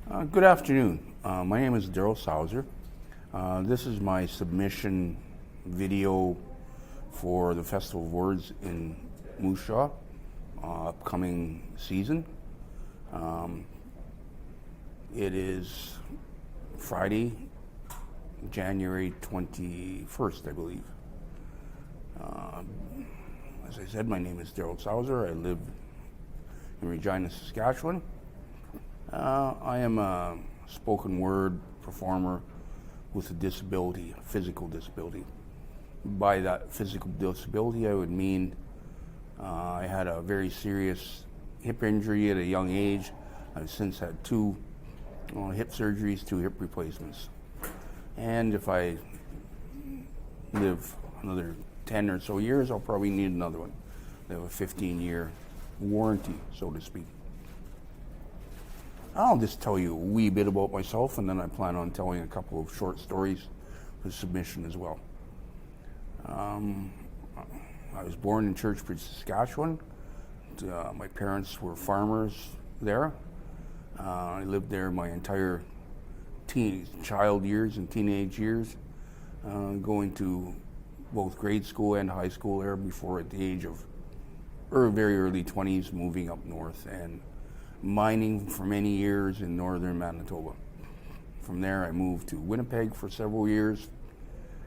Good afternoon. My name is Daryl Sauser. This is my submission video for the Festival of Words in Moose Jaw, upcoming season. It is Friday, January 21st, I believe. As I said, my name is Daryl Sauser. I live in Regina, Saskatchewan. I am a spoken word performer with a disability, a physical disability. By that physical disability, I would mean I had a very serious hip injury at a young age. I've since had two hip surgeries, two hip replacements. And if I live another 10 or so years, I'll probably need another one. They have a 15-year warranty, so to speak. I'll just tell you a wee bit about myself, and then I plan on telling a couple of short stories for submission as well. I was born in Churchbridge, Saskatchewan. My parents were farmers there. I lived there my entire child years and teenage years, going to both grade school and high school there before at the age of very early 20s moving up north and mining for many years in northern Manitoba. From there I moved to Winnipeg for several years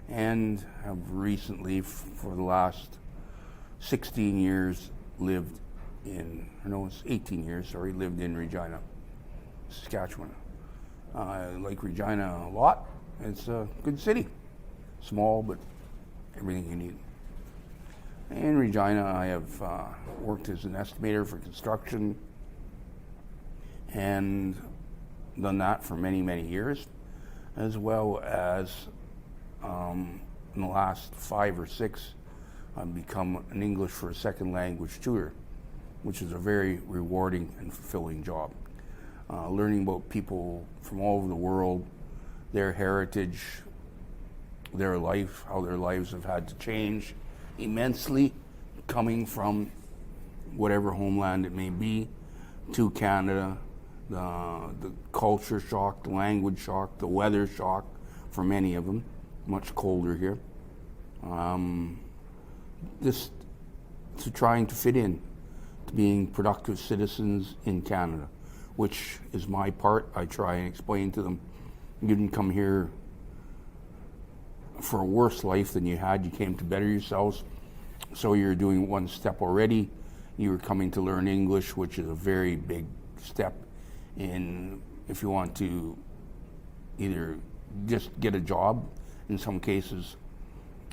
and have recently, for the last 16 years, lived in, it's 18 years, sorry, lived in Regina, Saskatchewan. I like Regina a lot. It's a good city. Small, but everything you need. In Regina, I have worked as an estimator for construction and done that for many, many years, as well as in the last 5 or 6, I've become an English for a second language tutor, which is a very rewarding and fulfilling job. Learning about people from all over the world, their heritage, their life, how their lives have had to change immensely, coming from whatever homeland it may be to Canada, the culture shock, the language shock, the weather shock for many of them, much colder here. Just to trying to fit in, to being productive citizens in Canada, which is my part. I try and explain to them, you didn't come here for a worse life than you had. You came to better yourselves. So you're doing one step already. You were coming to learn English, which is a very big step in if you want to either just get a job. In some cases,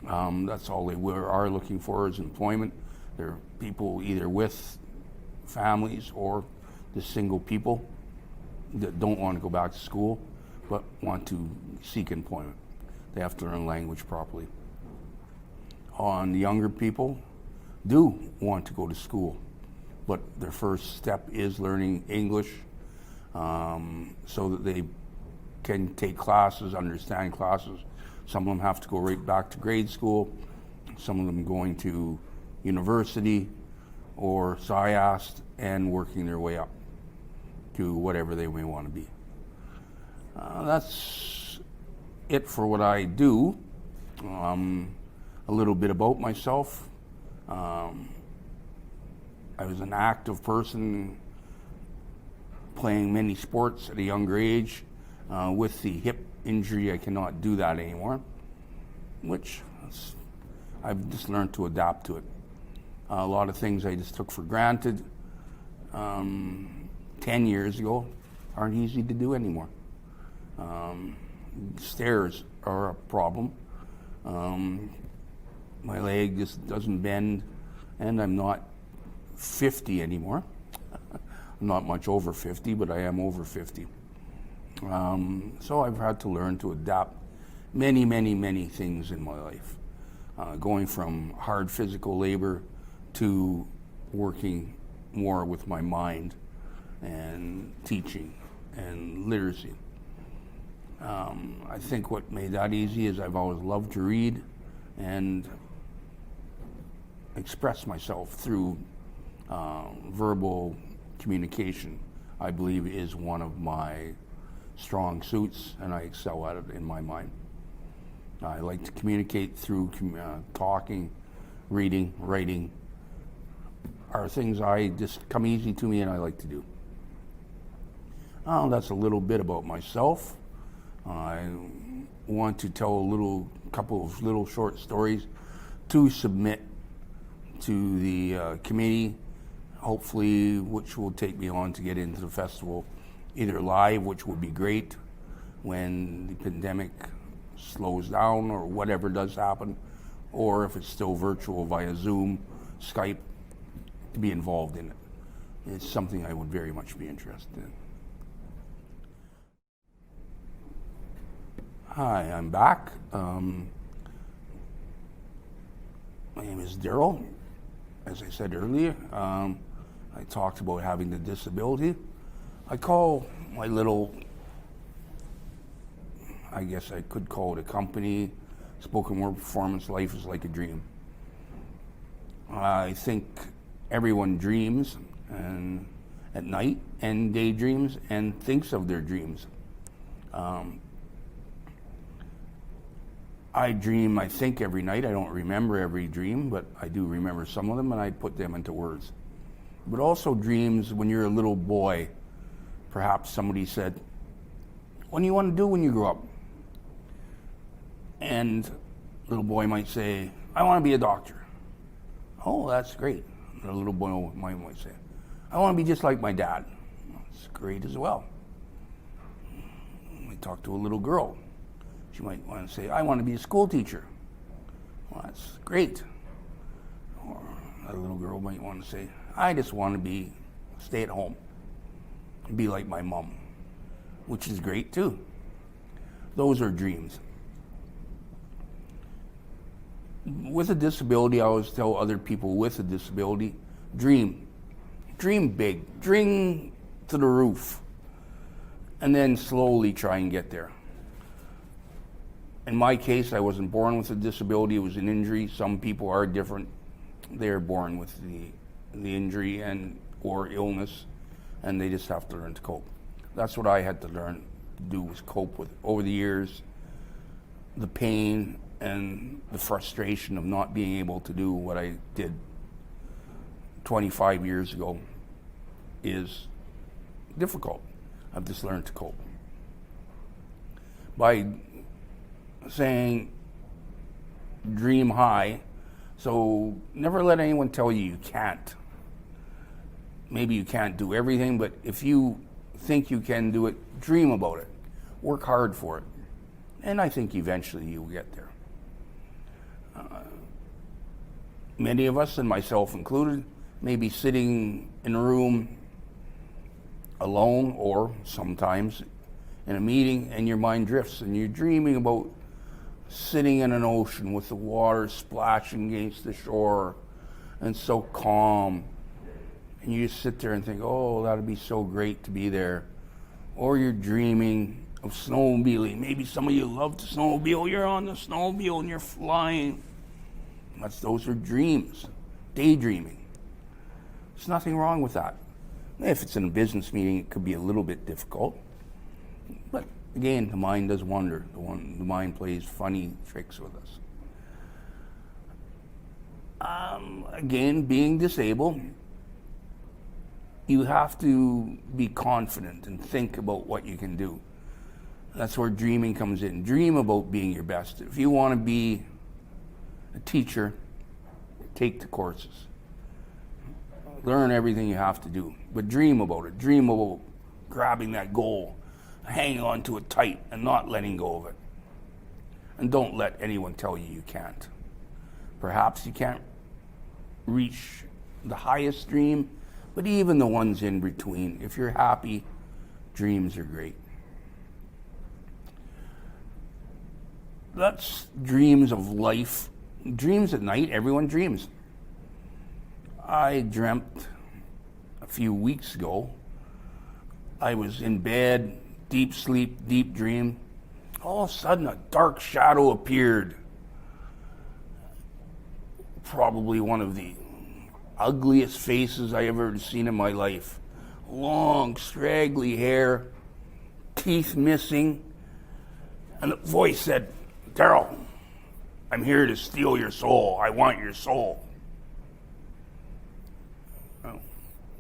that's all they are looking for is employment. They're people either with families or the single people that don't want to go back to school but want to seek employment. They have to learn language properly. On the younger people, do want to go to school, but their first step is learning English so that they can take classes, understand classes. Some of them have to go right back to grade school, some of them going to university or SciAst and working their way up to whatever they may want to be. That's it for what I do. A little bit about myself. I was an active person, playing many sports at a younger age. With the hip injury, I cannot do that anymore, which I've just learned to adapt to it. A lot of things I just took for granted 10 years ago aren't easy to do anymore. Stairs are a problem. My leg just doesn't bend, and I'm not 50 anymore. I'm not much over 50, but I am over 50. So I've had to learn to adapt many, many, many things in my life. Going from hard physical labor to working more with my mind and teaching and literacy. I think what made that easy is I've always loved to read and express myself through verbal communication. I believe is one of my strong suits, and I excel at it in my mind. I like to communicate through talking, reading, writing, are things I just come easy to me and I like to do. That's a little bit about myself. I want to tell a couple of little short stories to submit to the committee, hopefully, which will take me on to get into the festival, either live, which would be great when the pandemic slows down or whatever does happen, or if it's still virtual via Zoom, Skype, to be involved in it. It's something I would very much be interested in. Hi, I'm back. My name is Daryl. As I said earlier, I talked about having the disability. I call my little, I guess I could call it a company, spoken word performance, Life is Like a Dream. I think everyone dreams and at night and daydreams and thinks of their dreams. I dream, I think, every night. I don't remember every dream, but I do remember some of them, and I put them into words. But also dreams when you're a little boy. Perhaps somebody said, "What do you want to do when you grow up?" And little boy might say, "I want to be a doctor." Oh, that's great. The little boy might say, "I want to be just like my dad." That's great as well. We talk to a little girl. She might want to say, "I want to be a school teacher." Well, that's great. Or a little girl might want to say, "I just want to stay at home and be like my mom," which is great too. Those are dreams. With a disability, I always tell other people with a disability, dream. Dream big. Dream to the roof. And then slowly try and get there. In my case, I wasn't born with a disability. It was an injury. Some people are different. They're born with the injury or illness, and they just have to learn to cope. That's what I had to learn to do, was cope with, over the years, the pain and the frustration of not being able to do what I did 25 years ago is difficult. I've just learned to cope. By saying dream high, so never let anyone tell you you can't. Maybe you can't do everything, but if you think you can do it, dream about it. Work hard for it. And I think eventually you'll get there. Many of us, and myself included, may be sitting in a room alone or sometimes in a meeting, and your mind drifts and you're dreaming about sitting in an ocean with the water splashing against the shore and so calm. And you just sit there and think, "Oh, that'd be so great to be there." Or you're dreaming of snowmobiling. Maybe some of you love to snowmobile. You're on the snowmobile and you're flying. Those are dreams, daydreaming. There's nothing wrong with that. If it's in a business meeting, it could be a little bit difficult. But again, the mind does wander. The mind plays funny tricks with us. Again, being disabled, you have to be confident and think about what you can do. That's where dreaming comes in. Dream about being your best. If you want to be a teacher, take the courses. Learn everything you have to do, but dream about it. Dream about grabbing that goal, hanging on to it tight and not letting go of it. And don't let anyone tell you can't. Perhaps you can't reach the highest dream, but even the ones in between, if you're happy, dreams are great. That's dreams of life. Dreams at night, everyone dreams. I dreamt a few weeks ago. I was in bed, deep sleep, deep dream. All of a sudden, a dark shadow appeared. Probably one of the ugliest faces I ever seen in my life. Long, straggly hair, teeth missing. And the voice said, "Daryl, I'm here to steal your soul. I want your soul."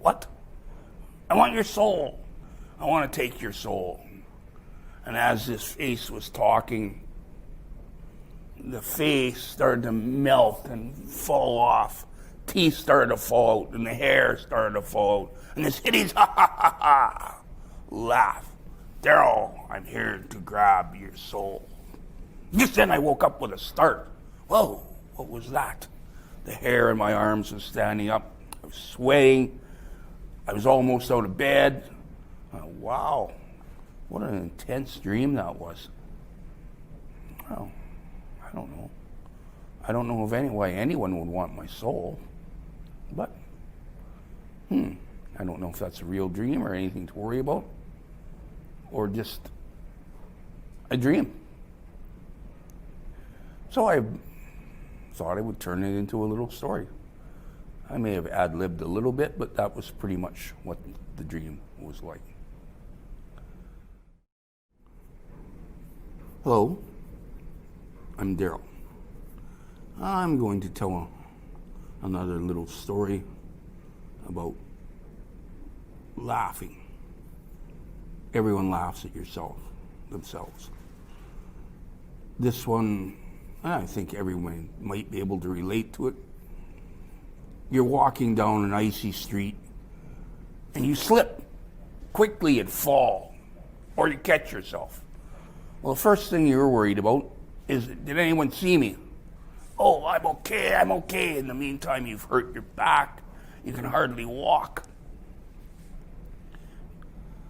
What? I want your soul. I want to take your soul. And as this face was talking, the face started to melt and fall off. Teeth started to fall out, and the hair started to fall out. And this hideous ha ha ha ha laugh. "Daryl, I'm here to grab your soul." Just then I woke up with a start. Whoa, what was that? The hair in my arms was standing up. I was swaying. I was almost out of bed. Wow, what an intense dream that was. Well, I don't know. I don't know why anyone would want my soul. But, I don't know if that's a real dream or anything to worry about. Or just a dream. So I thought I would turn it into a little story. I may have ad-libbed a little bit, but that was pretty much what the dream was like. Hello, I'm Daryl. I'm going to tell another little story about laughing. Everyone laughs at themselves. This one, I think everyone might be able to relate to it. You're walking down an icy street and you slip quickly and fall, or you catch yourself. Well, the first thing you're worried about is, did anyone see me? "Oh, I'm okay. In the meantime, you've hurt your back. You can hardly walk.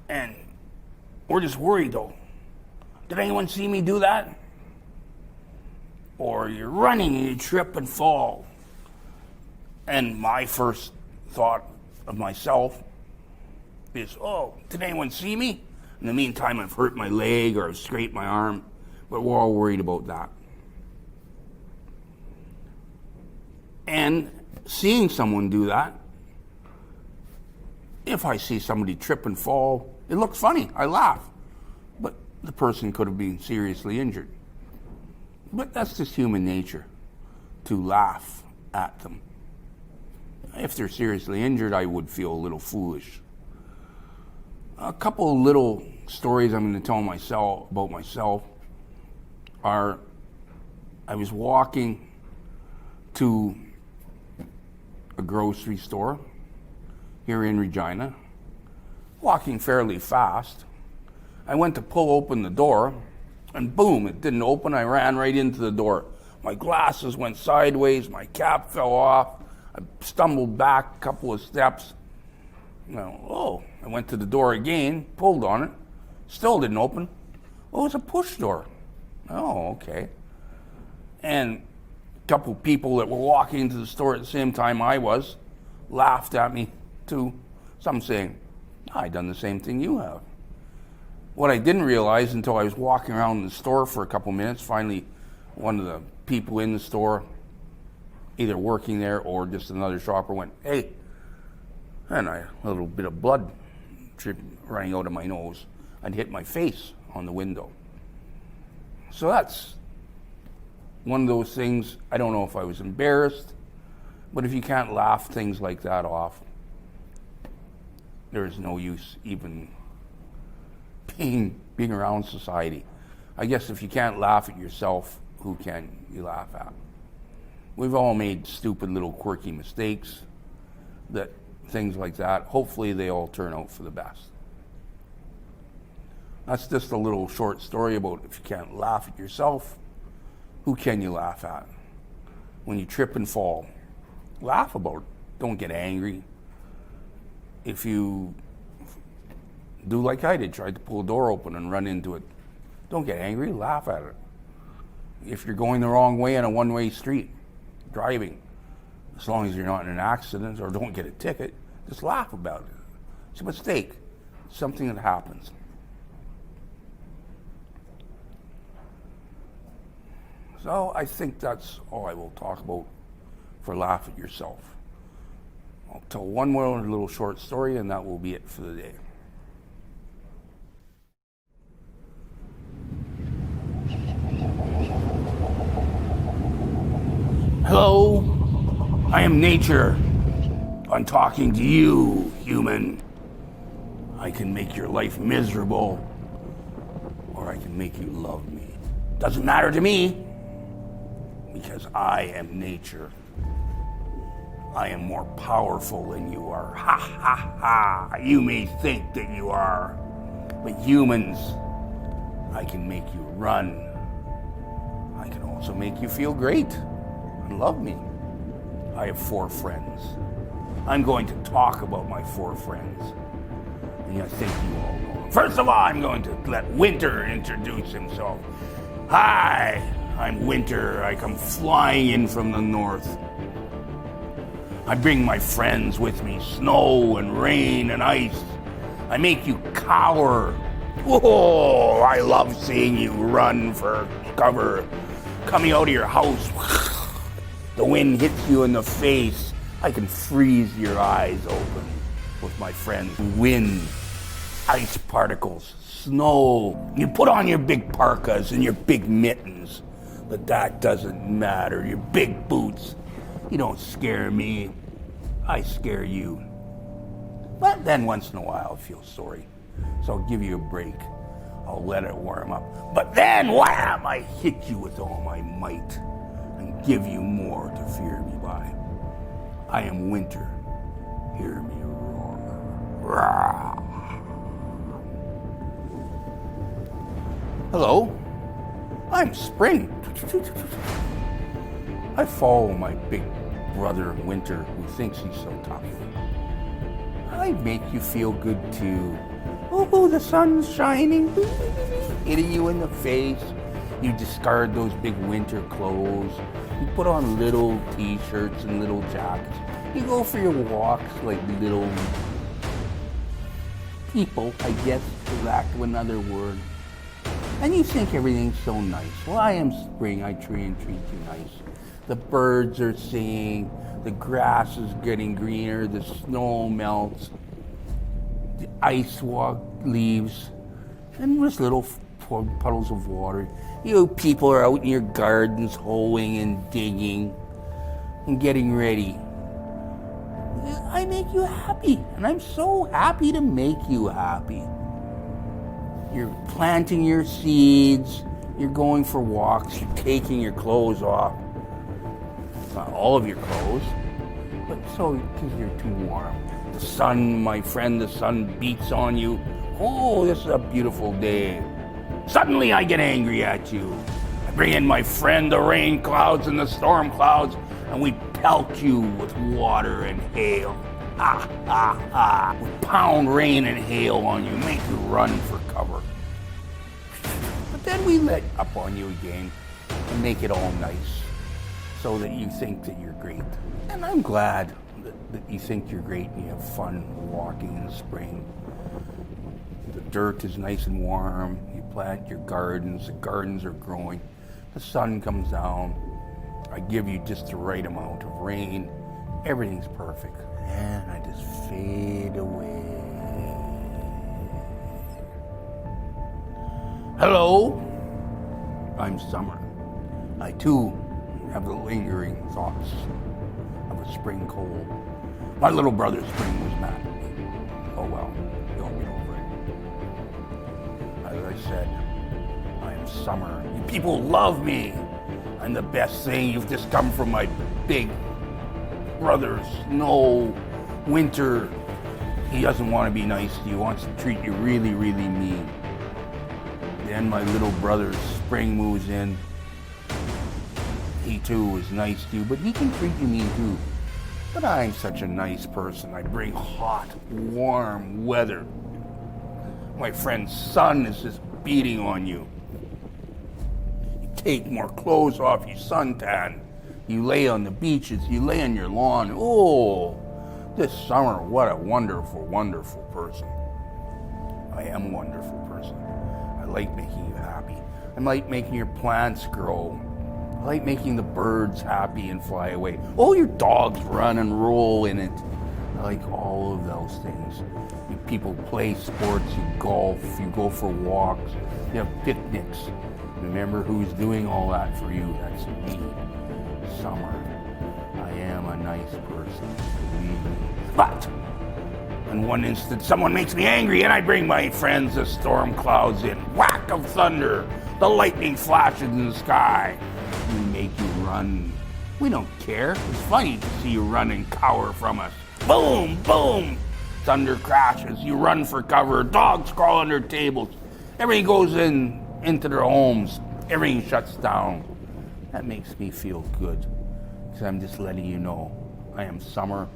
And we're just worried, though. Did anyone see me do that? Or you're running and you trip and fall. And my first thought of myself is, oh, did anyone see me? In the meantime, I've hurt my leg or I've scraped my arm. But we're all worried about that. And seeing someone do that, if I see somebody trip and fall, it looks funny. I laugh. But the person could have been seriously injured. But that's just human nature, to laugh at them. If they're seriously injured, I would feel a little foolish. A couple of little stories I'm going to tell about myself are, I was walking to a grocery store here in Regina, walking fairly fast. I went to pull open the door, and boom, it didn't open. I ran right into the door. My glasses went sideways, my cap fell off. I stumbled back a couple of steps. I went to the door again, pulled on it, still didn't open. Oh, it was a push door. Oh, okay. And a couple of people that were walking into the store at the same time I was laughed at me too. Some saying, I done the same thing you have. What I didn't realize until I was walking around the store for a couple minutes, finally one of the people in the store, either working there or just another shopper, went, hey, and a little bit of blood running out of my nose. I'd hit my face on the window. So that's one of those things. I don't know if I was embarrassed, but if you can't laugh things like that off, there is no use even being around society. I guess if you can't laugh at yourself, who can you laugh at? We've all made stupid little quirky mistakes, things like that. Hopefully they all turn out for the best. That's just a little short story about if you can't laugh at yourself, who can you laugh at? When you trip and fall, laugh about it. Don't get angry. If you do like I did, tried to pull a door open and run into it, don't get angry, laugh at it. If you're going the wrong way on a one-way street, driving, as long as you're not in an accident or don't get a ticket, just laugh about it. It's a mistake. It's something that happens. So I think that's all I will talk about for Laugh at Yourself. I'll tell one more little short story and that will be it for the day. I am nature. I'm talking to you, human. I can make your life miserable, or I can make you love me. Doesn't matter to me, because I am nature. I am more powerful than you are. Ha ha ha. You may think that you are, but humans, I can make you run. I can also make you feel great and love me. I have 4 friends. I'm going to talk about my 4 friends. And I think you all know them. First of all, I'm going to let Winter introduce himself. Hi, I'm Winter. I come flying in from the north. I bring my friends with me, snow and rain and ice. I make you cower. Whoa, I love seeing you run for cover. Coming out of your house, the wind hits you in the face. I can freeze your eyes open with my friends. Wind, ice particles, snow. You put on your big parkas and your big mittens, but that doesn't matter. Your big boots. You don't scare me. I scare you. But then once in a while I feel sorry. So I'll give you a break. I'll let it warm up. But then, wham! I hit you with all my might and give you more to fear me by. I am Winter. Hear me roar. Rawr. Hello. I'm Spring. I follow my big brother Winter, who thinks he's so tough. I make you feel good too. Oh, the sun's shining, hitting you in the face. You discard those big winter clothes. You put on little t-shirts and little jackets. You go for your walks like little people, I guess, to lack of another word. And you think everything's so nice. Well, I am Spring. I try and treat you nice. The birds are singing. The grass is getting greener. The snow melts. The ice leaves. And there's little puddles of water. You people are out in your gardens hoeing and digging and getting ready. I make you happy. And I'm so happy to make you happy. You're planting your seeds. You're going for walks. You're taking your clothes off. Not all of your clothes, but so because you're too warm. The sun, my friend, the sun beats on you. Oh, this is a beautiful day. Suddenly I get angry at you. I bring in my friend, the rain clouds and the storm clouds, and we pelt you with water and hail. Ha, ha, ha. We pound rain and hail on you, make you run for cover. But then we let up on you again and make it all nice, so that you think that you're great. And I'm glad that you think you're great and you have fun walking in the spring. The dirt is nice and warm. You plant your gardens. The gardens are growing. The sun comes down. I give you just the right amount of rain. Everything's perfect. And I just fade away. Hello, I'm Summer. I too have the lingering thoughts of a spring cold. My little brother Spring was mad at me. Oh well, he'll get over it. As I said, I am Summer. You people love me. I'm the best thing. You've just come from my big brother Snow. Winter, he doesn't want to be nice to you. He wants to treat you really, really mean. Then my little brother Spring moves in. He too is nice to you, but he can treat you mean too. But I'm such a nice person. I bring hot, warm weather. My friend's sun is just beating on you. You take more clothes off, you suntan. You lay on the beaches, you lay on your lawn. Oh, this summer, what a wonderful, wonderful person. I am a wonderful person. I like making you happy. I like making your plants grow. I like making the birds happy and fly away. Oh, your dogs run and roll in it. I like all of those things. You people play sports, you golf, you go for walks, you have picnics. Remember who's doing all that for you? That's me, Summer. I am a nice person, believe me. But in one instant, someone makes me angry, and I bring my friends the storm clouds in. Whack of thunder, the lightning flashes in the sky. We make you run. We don't care. It's funny to see you run and cower from us. Boom, boom. Thunder crashes. You run for cover. Dogs crawl under tables. Everything goes into their homes. Everything shuts down. That makes me feel good, because I'm just letting you know I am Summer.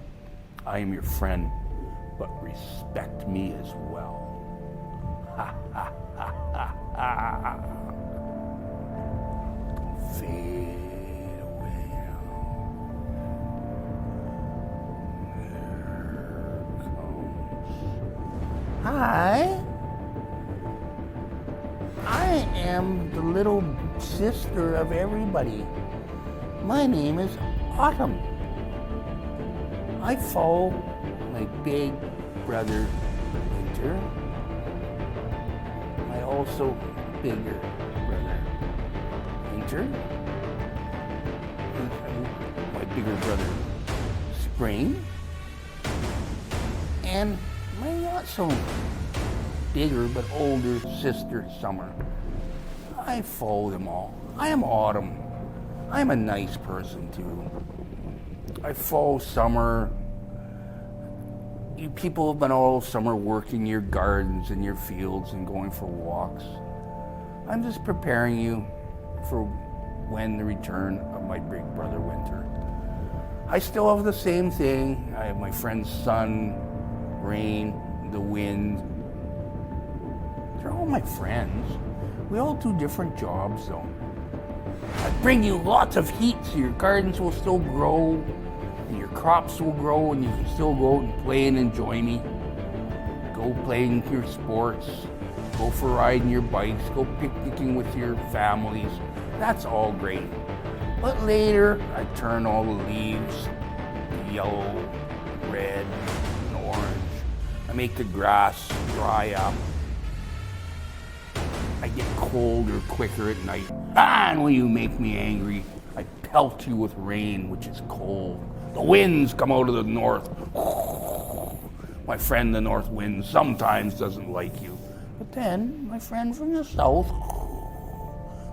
I am your friend, but respect me as well. Ha ha ha ha ha. Fade away now. There comes. Hi. I am the little sister of everybody. My name is Autumn. I follow my big brother Winter. My also bigger brother Winter. My bigger brother Spring. And my not so bigger but older sister Summer. I follow them all. I am Autumn. I am a nice person too. I follow Summer. You people have been all summer working your gardens and your fields and going for walks. I'm just preparing you for when the return of my big brother Winter. I still have the same thing. I have my friends sun, rain, the wind. They're all my friends. We all do different jobs though. I bring you lots of heat so your gardens will still grow and your crops will grow and you can still go out and play and enjoy me. Go playing your sports, go for riding your bikes, go picnicking with your families. That's all great. But later, I turn all the leaves yellow, red, and orange. I make the grass dry up. I get colder quicker at night. And when you make me angry, I pelt you with rain, which is cold. The winds come out of the north. My friend the north wind sometimes doesn't like you. But then my friend from the south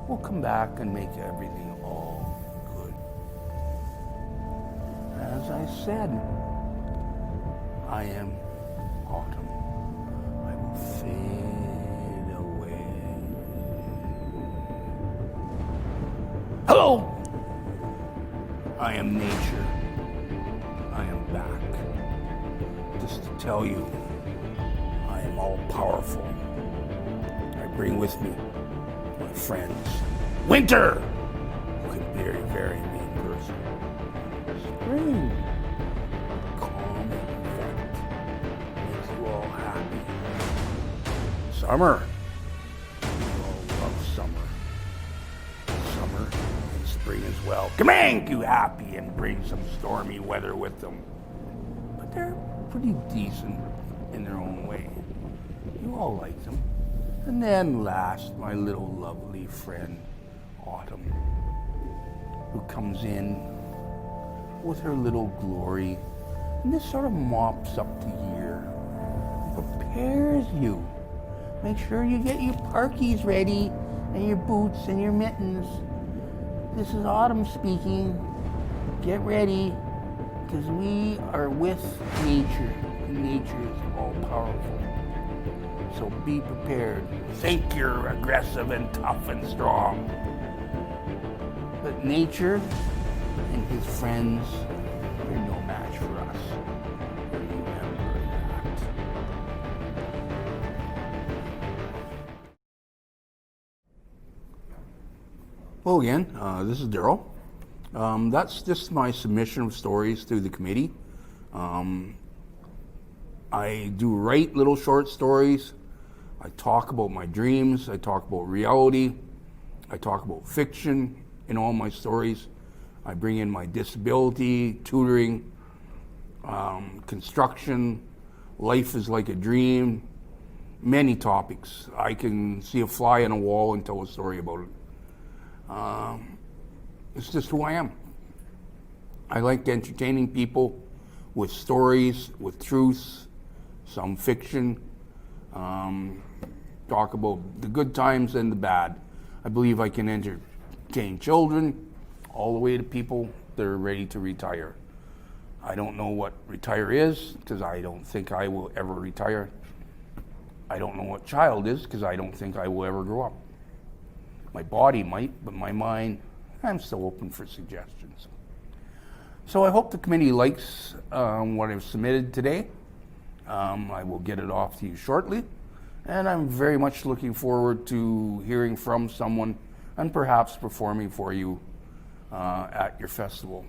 will come back and make everything all good. As I said, I am Autumn. I will fade away. Hello! I am nature. I am back. Just to tell you, I am all powerful. I bring with me my friends. Winter! Who can be a very mean person. Spring! Calm effect. Makes you all happy. Summer! You all love summer. Summer and spring as well can make you happy and bring some stormy weather with them. But they're pretty decent in their own way. You all like them. And then last, my little lovely friend, Autumn, who comes in with her little glory and this sort of mops up the year, prepares you. Make sure you get your parkies ready and your boots and your mittens. This is Autumn speaking. Get ready, because we are with nature, and nature is all powerful. So be prepared. Think you're aggressive and tough and strong. But nature and his friends are no match for us. Remember that. Well, again, this is Daryl. That's just my submission of stories to the committee. I do write little short stories. I talk about my dreams. I talk about reality. I talk about fiction in all my stories. I bring in my disability, tutoring, construction, life is like a dream, many topics. I can see a fly on a wall and tell a story about it. It's just who I am. I like entertaining people with stories, with truths, some fiction, talk about the good times and the bad. I believe I can entertain children all the way to people that are ready to retire. I don't know what retire is because I don't think I will ever retire. I don't know what child is because I don't think I will ever grow up. My body might, but my mind, I'm still open for suggestions. So I hope the committee likes what I've submitted today. I will get it off to you shortly. And I'm very much looking forward to hearing from someone and perhaps performing for you at your festival.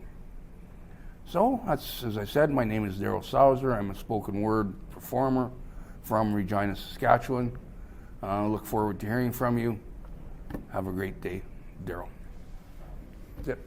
So, that's, as I said, my name is Daryl Sauser. I'm a spoken word performer from Regina, Saskatchewan. Look forward to hearing from you. Have a great day, Daryl. That's it.